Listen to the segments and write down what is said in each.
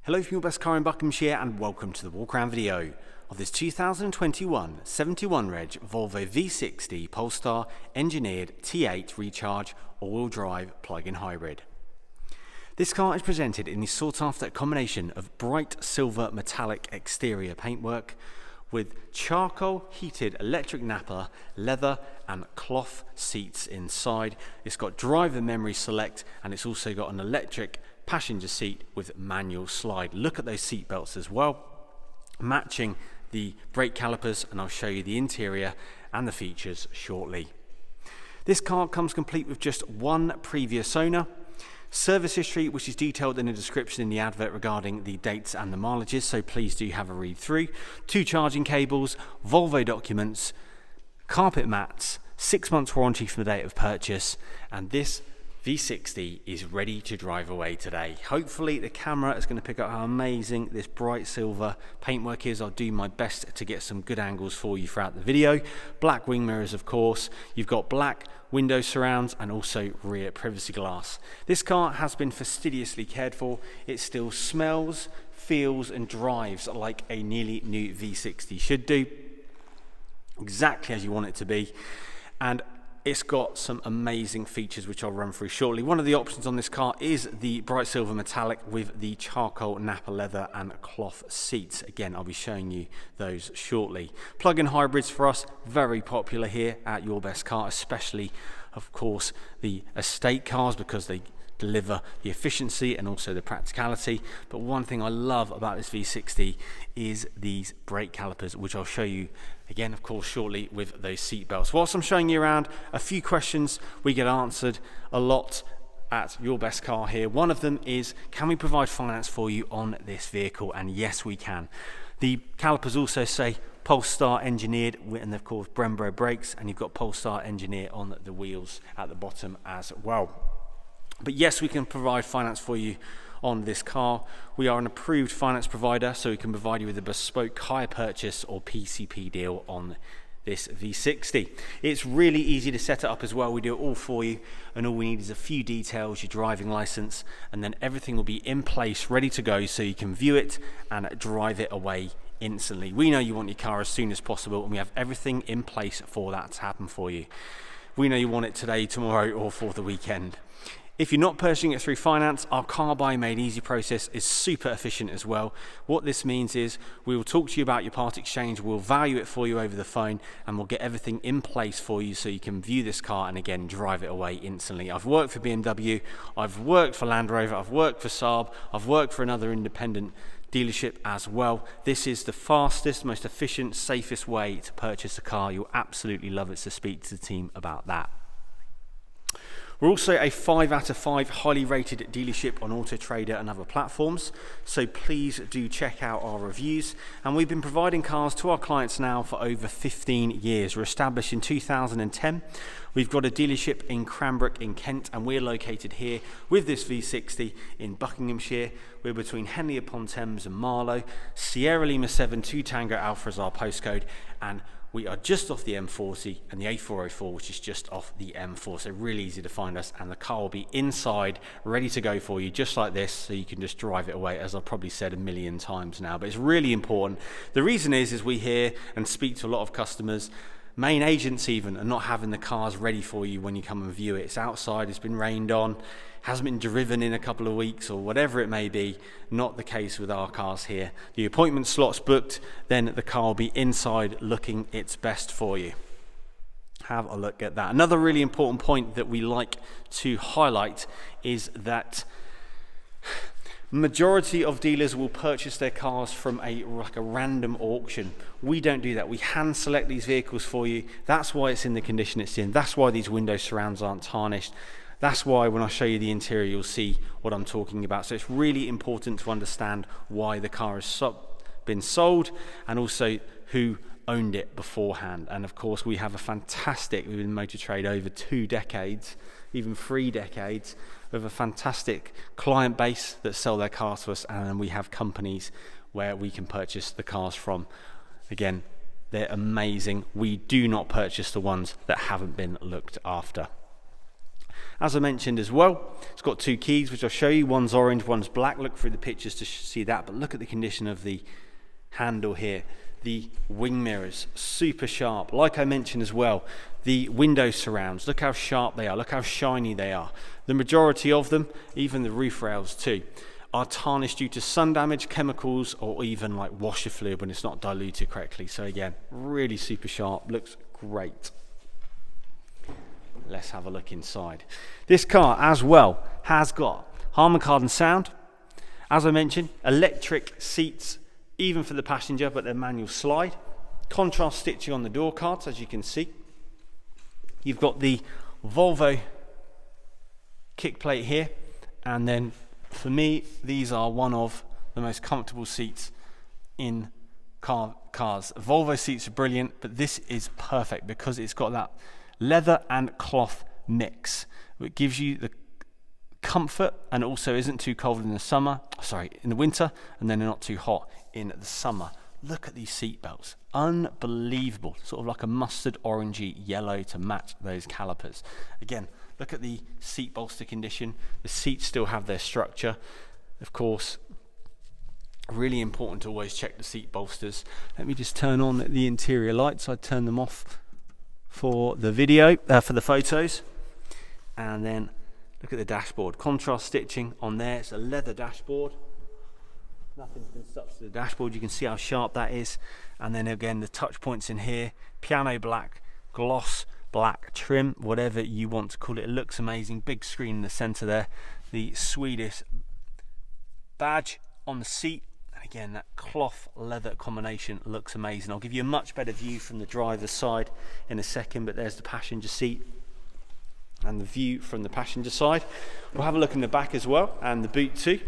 Hello from your best car in Buckinghamshire and welcome to the walk-around video of this 2021 71 Reg Volvo V60 Polestar engineered T8 recharge all-wheel drive plug-in hybrid. This car is presented in the sought-after combination of bright silver metallic exterior paintwork with charcoal heated electric Nappa, leather and cloth seats inside. It's got driver memory select and it's also got an electric passenger seat with manual slide. Look at those seat belts as well, matching the brake calipers, and I'll show you the interior and the features shortly. This car comes complete with just one previous owner, service history which is detailed in the description in the advert regarding the dates and the mileages, so please do have a read through. 2 charging cables, Volvo documents, carpet mats, 6 months warranty from the date of purchase, and this V60 is ready to drive away today. Hopefully the camera is going to pick up how amazing this bright silver paintwork is. I'll do my best to get some good angles for you throughout the video. Black wing mirrors, of course. You've got black window surrounds and also rear privacy glass. This car has been fastidiously cared for. It still smells, feels and drives like a nearly new V60 should do. Exactly as you want it to be. And it's got some amazing features which I'll run through shortly. One of the options on this car is the bright silver metallic with the charcoal Nappa leather and cloth seats. Again, I'll be showing you those shortly. Plug-in hybrids for us, very popular here at Your Best Car, especially, of course, the estate cars because they deliver the efficiency and also the practicality. But one thing I love about this V60 is these brake calipers, which I'll show you again, of course, shortly with those seat belts. Whilst I'm showing you around, a few questions we get answered a lot at Your Best Car here. One of them is, can we provide finance for you on this vehicle? And yes, we can. The calipers also say Polestar engineered, and of course Brembo brakes, and you've got Polestar engineer on the wheels at the bottom as well. But yes, we can provide finance for you on this car. We are an approved finance provider, so we can provide you with a bespoke hire purchase or PCP deal on this V60. It's really easy to set it up as well. We do it all for you, and all we need is a few details, your driving license, and then everything will be in place, ready to go, so you can view it and drive it away instantly. We know you want your car as soon as possible, and we have everything in place for that to happen for you. We know you want it today, tomorrow, or for the weekend. If you're not purchasing it through finance, our car buy made easy process is super efficient as well. What this means is we will talk to you about your part exchange, we'll value it for you over the phone, and we'll get everything in place for you so you can view this car and again drive it away instantly. I've worked for BMW, I've worked for Land Rover, I've worked for Saab, I've worked for another independent dealership as well. This is the fastest, most efficient, safest way to purchase a car. You'll absolutely love it, so speak to the team about that. We're also a 5 out of 5 highly rated dealership on Auto Trader and other platforms, so please do check out our reviews. And we've been providing cars to our clients now for over 15 years. We're established in 2010. We've got a dealership in Cranbrook in Kent, and we're located here with this V60 in Buckinghamshire. We're between Henley upon Thames and Marlow. Sierra Lima 7 2 Tango Alpha is our postcode, and we are just off the M40 and the A404, which is just off the M4, so really easy to find us, and the car will be inside, ready to go for you, just like this, so you can just drive it away, as I've probably said a million times now, but it's really important. The reason is we hear and speak to a lot of customers, main agents even, are not having the cars ready for you when you come and view it. It's outside, it's been rained on, hasn't been driven in a couple of weeks or whatever it may be. Not the case with our cars here. The appointment slot's booked, then the car will be inside looking its best for you. Have a look at that. Another really important point that we like to highlight is that majority of dealers will purchase their cars from a random auction. We don't do that. We hand select these vehicles for you. That's why it's in the condition it's in. That's why these window surrounds aren't tarnished. That's why when I show you the interior, you'll see what I'm talking about. So it's really important to understand why the car has been sold and also who owned it beforehand. And of course, we have a fantastic, we've been in motor trade over 2 decades, even 3 decades, with a fantastic client base that sell their cars to us, and then we have companies where we can purchase the cars from. Again, they're amazing. We do not purchase the ones that haven't been looked after. As I mentioned as well, it's got two keys, which I'll show you. One's orange, one's black. Look through the pictures to see that, but look at the condition of the handle here. The wing mirrors, super sharp. Like I mentioned as well, the window surrounds, look how sharp they are, look how shiny they are. The majority of them, even the roof rails too, are tarnished due to sun damage, chemicals, or even like washer fluid when it's not diluted correctly. So again, really super sharp, looks great. Let's have a look inside. This car as well has got Harman Kardon Sound. As I mentioned, electric seats, even for the passenger, but they're manual slide. Contrast stitching on the door cards, as you can see. You've got the Volvo kick plate here, and then for me, these are one of the most comfortable seats in cars. Volvo seats are brilliant, but this is perfect because it's got that leather and cloth mix. It gives you the comfort and also isn't too cold in the winter, and then they're not too hot in the summer. Look at these seat belts, unbelievable, sort of like a mustard orangey yellow to match those calipers. Again, look at the seat bolster condition. The seats still have their structure. Of course, really important to always check the seat bolsters. Let me just turn on the interior lights. I turn them off for the video, for the photos, and then look at the dashboard. Contrast stitching on there. It's a leather dashboard. Nothing's been stuck to the dashboard. You can see how sharp that is. And then again, the touch points in here. Piano black, gloss black trim, whatever you want to call it. It looks amazing. Big screen in the center there. The Swedish badge on the seat. And again, that cloth leather combination looks amazing. I'll give you a much better view from the driver's side in a second, but there's the passenger seat and the view from the passenger side. We'll have a look in the back as well, and the boot too.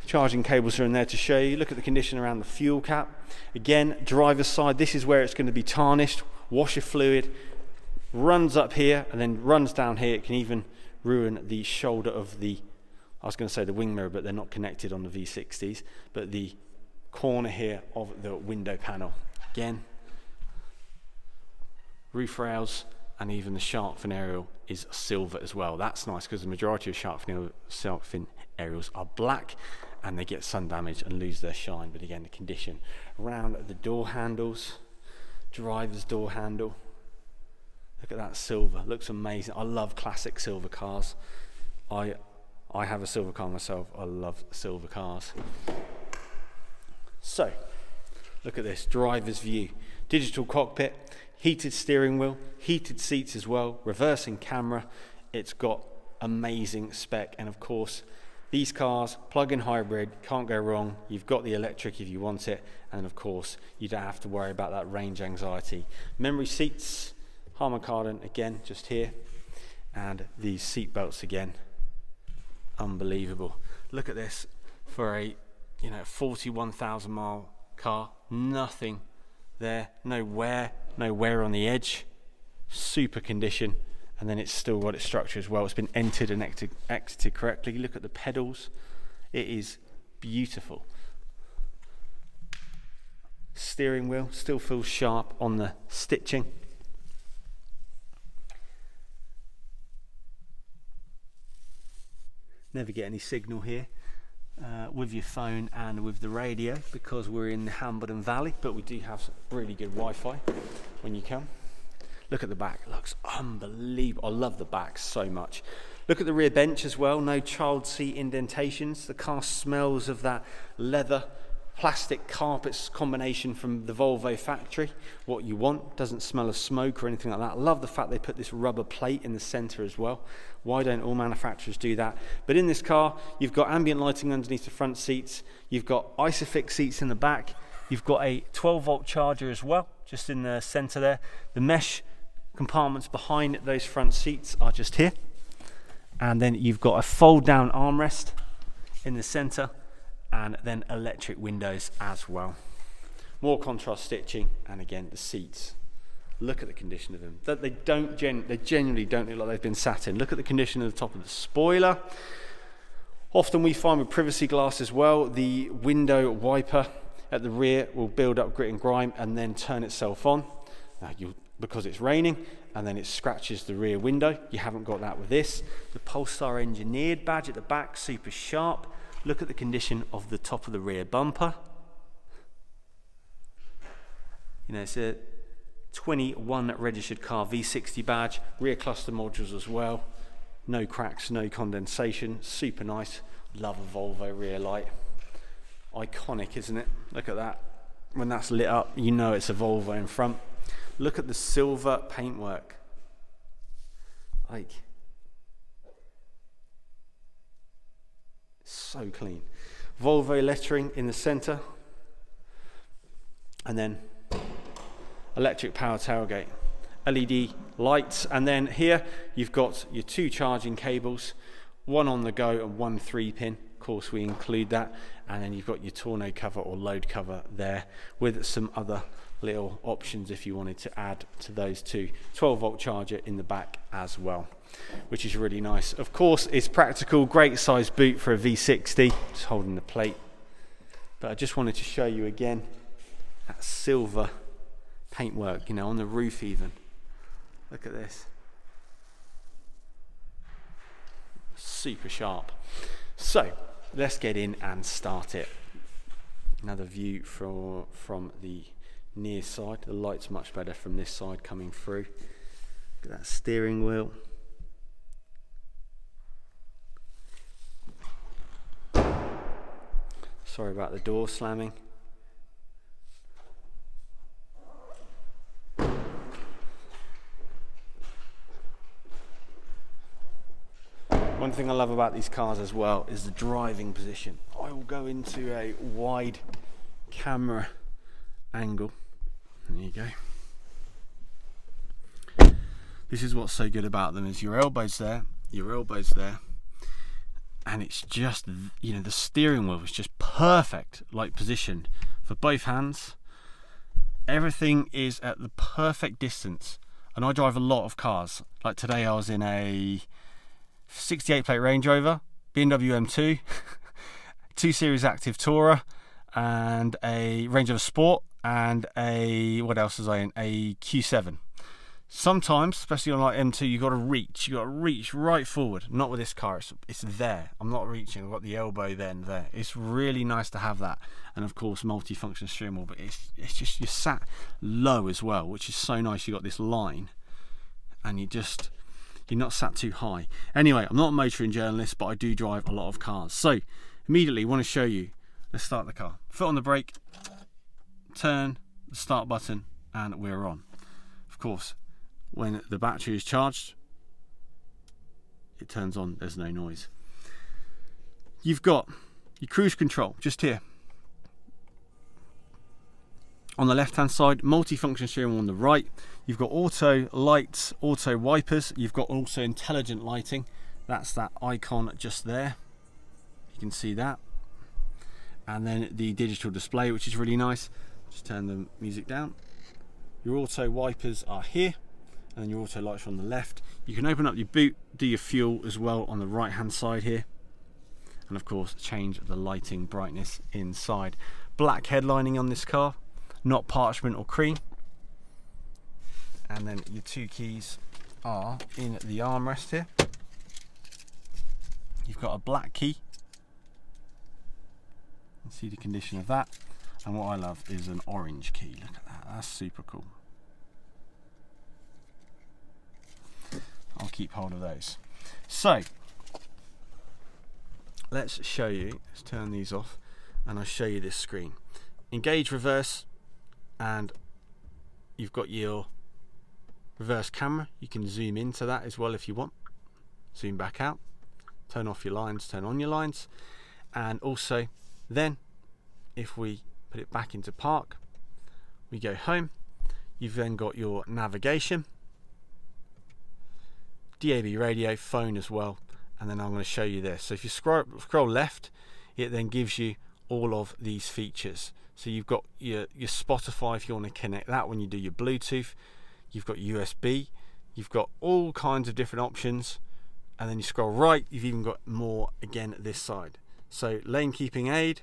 Charging cables are in there to show you. Look at the condition around the fuel cap. Again, driver's side, this is where it's going to be tarnished. Washer fluid runs up here and then runs down here. It can even ruin the shoulder of the, I was going to say the wing mirror, but they're not connected on the V60s, but the corner here of the window panel. Again, roof rails and even the shark fin aerial is silver as well. That's nice because the majority of shark fin aerials are black and they get sun damage and lose their shine. But again, the condition around the door handles, driver's door handle, look at that silver, looks amazing. I love classic silver cars. I have a silver car myself. I love silver cars. So look at this driver's view, digital cockpit, heated steering wheel, heated seats as well, reversing camera. It's got amazing spec, and of course these cars, plug-in hybrid, can't go wrong. You've got the electric if you want it, and of course you don't have to worry about that range anxiety. Memory seats, Harman Kardon again, just here, and these seat belts again, unbelievable. Look at this for a 41,000 mile car, nothing there, no wear on the edge, super condition. And then it's still got its structure as well. It's been entered and exited correctly. Look at the pedals. It is beautiful. Steering wheel still feels sharp on the stitching. Never get any signal here with your phone and with the radio because we're in the Hambledon Valley, but we do have really good Wi-Fi when you come. Look at the back, it looks unbelievable. I love the back so much. Look at the rear bench as well, no child seat indentations. The car smells of that leather, plastic carpets combination from the Volvo factory. What you want, doesn't smell of smoke or anything like that. I love the fact they put this rubber plate in the center as well. Why don't all manufacturers do that? But in this car, you've got ambient lighting underneath the front seats. You've got ISOFIX seats in the back. You've got a 12-volt charger as well, just in the center there. The mesh compartments behind those front seats are just here, and then you've got a fold down armrest in the center, and then electric windows as well. More contrast stitching, and again the seats, look at the condition of them. They genuinely don't look like they've been sat in. Look at the condition of the top of the spoiler. Often we find with privacy glass as well, the window wiper at the rear will build up grit and grime and then turn itself on. Now because it's raining, and then it scratches the rear window. You haven't got that with this. The Polestar engineered badge at the back, super sharp. Look at the condition of the top of the rear bumper. You know, it's a 21 registered car V60 badge, rear cluster modules as well. No cracks, no condensation, super nice. Love a Volvo rear light. Iconic, isn't it? Look at that. When that's lit up, you know it's a Volvo in front. Look at the silver paintwork. Like, so clean. Volvo lettering in the center. And then electric power tailgate. LED lights, and then here you've got your 2 charging cables, one on the go and one 3-pin. Of course, we include that. And then you've got your tonneau cover or load cover there, with some other little options if you wanted to add to those two. 12-volt charger in the back as well, which is really nice. Of course, it's practical, great size boot for a V60. Just holding the plate. But I just wanted to show you again that silver paintwork, you know, on the roof even. Look at this. Super sharp. So let's get in and start it. Another view from the near side. The light's much better from this side coming through. Look at that steering wheel. Sorry about the door slamming. One thing I love about these cars as well is the driving position. I will go into a wide camera angle. There you go. This is what's so good about them, is your elbows there, and it's just, you know, the steering wheel is just perfect, like positioned for both hands. Everything is at the perfect distance, and I drive a lot of cars. Like today I was in a 68 plate Range Rover, BMW M2, 2 Series Active Tourer, and a Range Rover Sport, and a, what else was I in? A Q7. Sometimes, especially on like M2, you got to reach right forward. Not with this car, it's there. I'm not reaching, I've got the elbow then there. It's really nice to have that. And of course, multi-function steering wheel, but it's just, you're sat low as well, which is so nice. You got this line, and you're not sat too high. Anyway, I'm not a motoring journalist, but I do drive a lot of cars. So immediately want to show you, let's start the car. Foot on the brake, turn the start button, and we're on. Of course, when the battery is charged, it turns on, there's no noise. You've got your cruise control just here. On the left hand side, multi-function steering wheel on the right. You've got auto lights, auto wipers. You've got also intelligent lighting. That's that icon just there. You can see that. And then the digital display, which is really nice. Just turn the music down. Your auto wipers are here, and then your auto lights are on the left. You can open up your boot, do your fuel as well on the right hand side here. And of course, change the lighting brightness inside. Black headlining on this car, not parchment or cream. And then your 2 keys are in the armrest here. You've got a black key. You can see the condition of that. And what I love is an orange key. Look at that, that's super cool. I'll keep hold of those. So let's show you, let's turn these off, and I'll show you this screen. Engage reverse, and you've got your reverse camera. You can zoom into that as well if you want. Zoom back out, turn off your lines, turn on your lines. And also then, if we put it back into park, we go home. You've then got your navigation, DAB radio, phone as well. And then I'm going to show you this. So if you scroll left, it then gives you all of these features. So you've got your Spotify if you want to connect that when you do your Bluetooth. You've got USB. You've got all kinds of different options. And then you scroll right, you've even got more again this side. So lane keeping aid,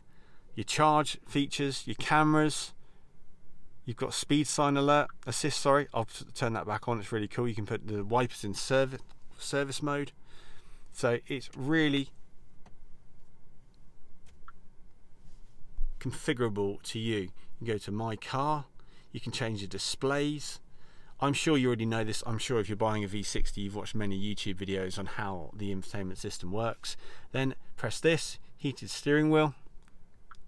your charge features, your cameras, You've got speed sign alert, assist, sorry. I'll turn that back on, it's really cool. You can put the wipers in service mode. So it's really configurable to you. You can go to my car, you can change the displays. I'm sure you already know this. I'm sure if you're buying a V60, you've watched many YouTube videos on how the infotainment system works. Then press this, heated steering wheel,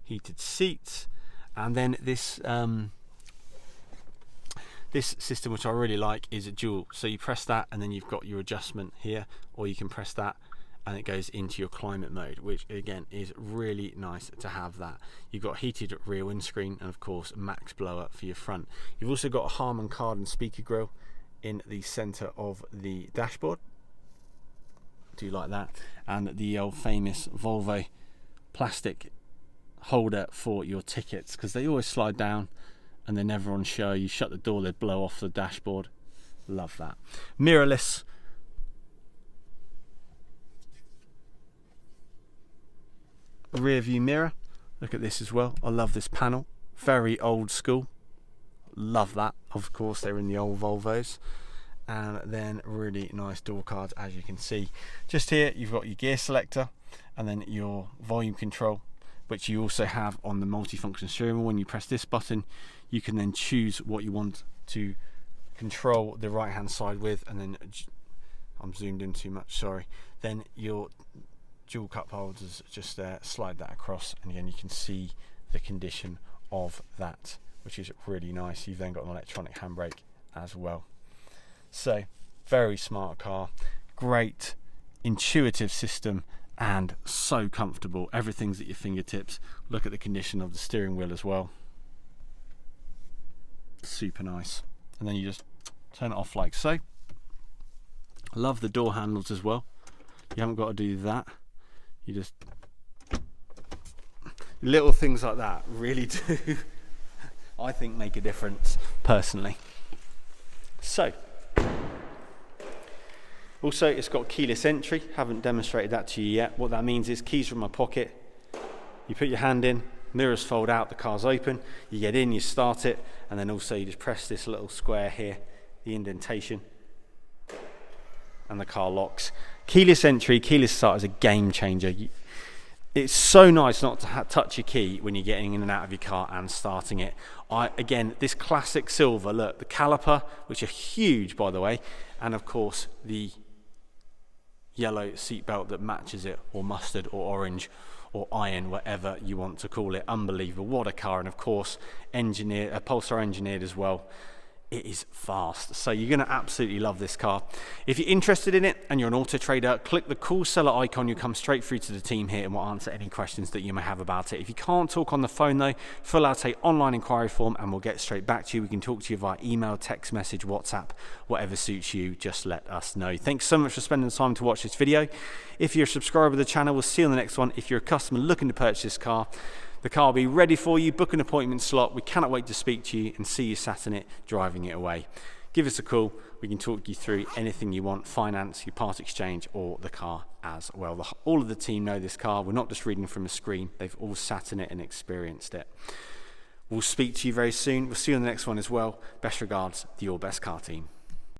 heated seats, and then this this system, which I really like, is a dual. So you press that and then you've got your adjustment here, or you can press that and it goes into your climate mode, which again is really nice to have that. You've got heated rear windscreen and of course max blower for your front. You've also got a Harman Kardon speaker grille in the center of the dashboard. Do you like that? And the old famous Volvo plastic holder for your tickets, because they always slide down and they're never on show. You shut the door, they blow off the dashboard. Love that. Mirrorless. Rear view mirror. Look at this as well. I love this panel. Very old school. Love that. Of course, they're in the old Volvos. And then really nice door cards, as you can see. Just here, you've got your gear selector and then your volume control, which you also have on the multifunction steering wheel. When you press this button, you can then choose what you want to control the right hand side with, and then I'm zoomed in too much, sorry. Then your dual cup holders just there, slide that across, and again you can see the condition of that, which is really nice. You've then got an electronic handbrake as well. So very smart car, great intuitive system, and so comfortable. Everything's at your fingertips. Look at the condition of the steering wheel as well. Super nice. And then you just turn it off like so. Love the door handles as well. You haven't got to do that. You just, little things like that really do, I think, make a difference personally. So also, it's got keyless entry. Haven't demonstrated that to you yet. What that means is keys are in my pocket. You put your hand in, mirrors fold out, the car's open. You get in, you start it, and then also you just press this little square here, the indentation, and the car locks. Keyless entry, keyless start is a game changer. It's so nice not to touch your key when you're getting in and out of your car and starting it. Again, this classic silver, look, the caliper, which are huge by the way, and of course the yellow seatbelt that matches it, or mustard or orange or iron, whatever you want to call it. Unbelievable, what a car. And of course Polestar engineered as well. It is fast, so you're going to absolutely love this car. If you're interested in it and you're an auto trader, click the call seller icon. You'll come straight through to the team here and we'll answer any questions that you may have about it. If you can't talk on the phone though, fill out an online inquiry form and we'll get straight back to you. We can talk to you via email, text message, WhatsApp, whatever suits you. Just let us know. Thanks so much for spending the time to watch this video. If you're a subscriber to the channel, we'll see you on the next one. If you're a customer looking to purchase this car, the car will be ready for you. Book an appointment slot. We cannot wait to speak to you and see you sat in it, driving it away. Give us a call. We can talk you through anything you want, finance, your part exchange, or the car as well. All of the team know this car. We're not just reading from a screen. They've all sat in it and experienced it. We'll speak to you very soon. We'll see you on the next one as well. Best regards, the Your Best Car team.